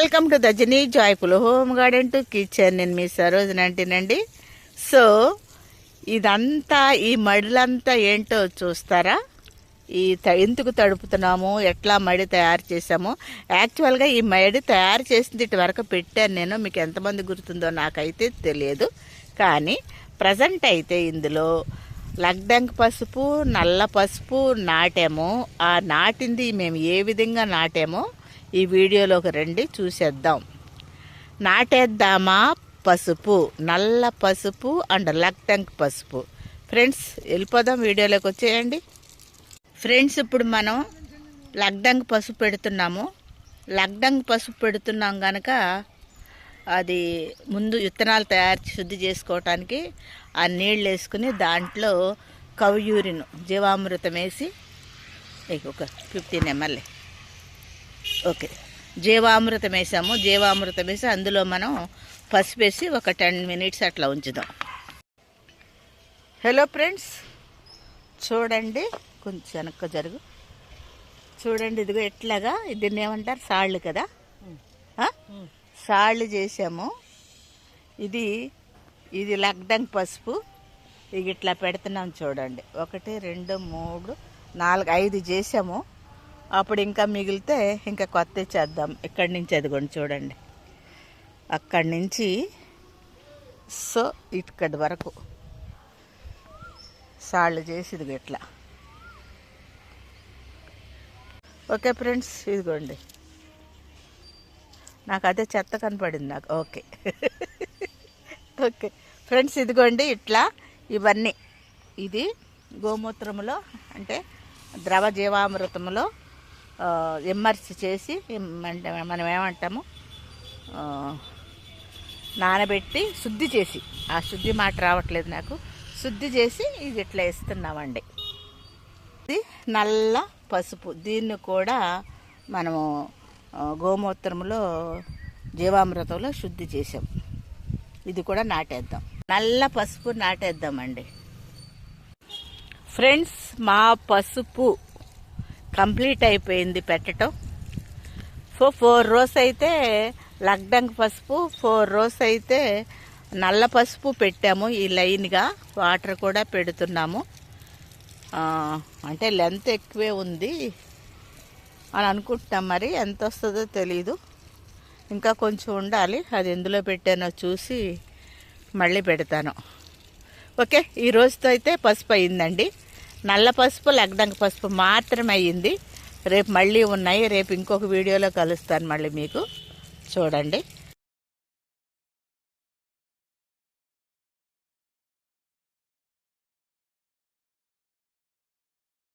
Welcome to దజనీ joyful home garden to kitchen. నేను మీ సరోజనంటేనండి. సో ఇదంతా ఈ మడిలంతా ఏంటో చూస్తారా? ఎందుకు తడుపుతున్నాము, ఎట్లా మడి తయారు చేసాము. యాక్చువల్గా ఈ మడి తయారు చేసింది ఇటు వరకు పెట్టాను నేను. మీకు ఎంతమంది గుర్తుందో నాకైతే తెలియదు. కానీ ప్రజెంట్ అయితే ఇందులో లగ్డంగ్ పసుపు, నల్ల పసుపు నాటాము. ఆ నాటింది మేము ఏ విధంగా నాటామో ఈ వీడియోలోకి రండి చూసేద్దాం. నాటేద్దామా పసుపు, నల్ల పసుపు అండ్ లగ్డంగ్ పసుపు. ఫ్రెండ్స్ వెళ్ళిపోదాం, వీడియోలోకి వచ్చేయండి. ఫ్రెండ్స్ ఇప్పుడు మనం లగ్డంగ్ పసుపు పెడుతున్నాము. లగ్డంగ్ పసుపు పెడుతున్నాం కనుక అది ముందు విత్తనాలు తయారు శుద్ధి చేసుకోవటానికి ఆ నీళ్ళు వేసుకుని దాంట్లో కవ్ యూరిన్ జీవామృతం వేసి ఒక 15 ml ఓకే జీవామృతం వేసాము. జీవామృతం వేసి అందులో మనం పసుపు వేసి ఒక 10 minutes అట్లా ఉంచుదాం. హలో ఫ్రెండ్స్, చూడండి, కొంచెం వెనక్కి జరుగు. చూడండి, ఇదిగో ఎట్లాగా దీన్ని ఏమంటారు, సాళ్ళు కదా, సాళ్ళు చేసాము. ఇది లగ్డంగ్ పసుపు. ఇక ఇట్లా పెడుతున్నాం చూడండి. 1 2 3 4 5 చేసాము. అప్పుడు ఇంకా మిగిలితే ఇంకా కొత్త చేద్దాం. ఇక్కడి నుంచి అదిగోండి చూడండి, అక్కడి నుంచి సో ఇక్కడి వరకు సాళ్ళు చేసి ఇదిగో ఇట్లా. ఓకే ఫ్రెండ్స్, ఇదిగోండి, నాకు అదే చెత్త కనపడింది నాకు. ఓకే ఓకే ఫ్రెండ్స్, ఇదిగోండి ఇట్లా ఇవన్నీ. ఇది గోమూత్రములో అంటే ద్రవ జీవామృతంలో ఇమ్మర్స్ చేసి అంటే మనం ఏమంటాము, నానబెట్టి శుద్ధి చేసి, ఆ శుద్ధి మాట రావట్లేదు నాకు, శుద్ధి చేసి ఇది ఇట్లా వేస్తున్నామండి. ఇది నల్ల పసుపు. దీన్ని కూడా మనము గోమూత్రంలో జీవామృతంలో శుద్ధి చేసాం. ఇది కూడా నాటేద్దాం. నల్ల పసుపు నాటేద్దామండి. ఫ్రెండ్స్, మా పసుపు కంప్లీట్ అయిపోయింది పెట్టడం. 4 rows అయితే లగ్డంగ్ పసుపు, 4 rows అయితే నల్ల పసుపు పెట్టాము. ఈ లైన్గా వాటర్ కూడా పెడుతున్నాము. అంటే లెంత్ ఎక్కువే ఉంది అని అనుకుంటున్నాం. మరి ఎంత వస్తుందో తెలీదు, ఇంకా కొంచెం ఉండాలి. అది ఎందులో పెట్టానో చూసి మళ్ళీ పెడతాను. ఓకే, ఈ రోజుతో అయితే పసుపు అయ్యిందండి. నల్ల పసుపు, లగ్డంగ్ పసుపు మాత్రమే అయ్యింది. రేపు మళ్ళీ ఉన్నాయి. రేపు ఇంకొక వీడియోలో కలుస్తాను మళ్ళీ మీకు. చూడండి.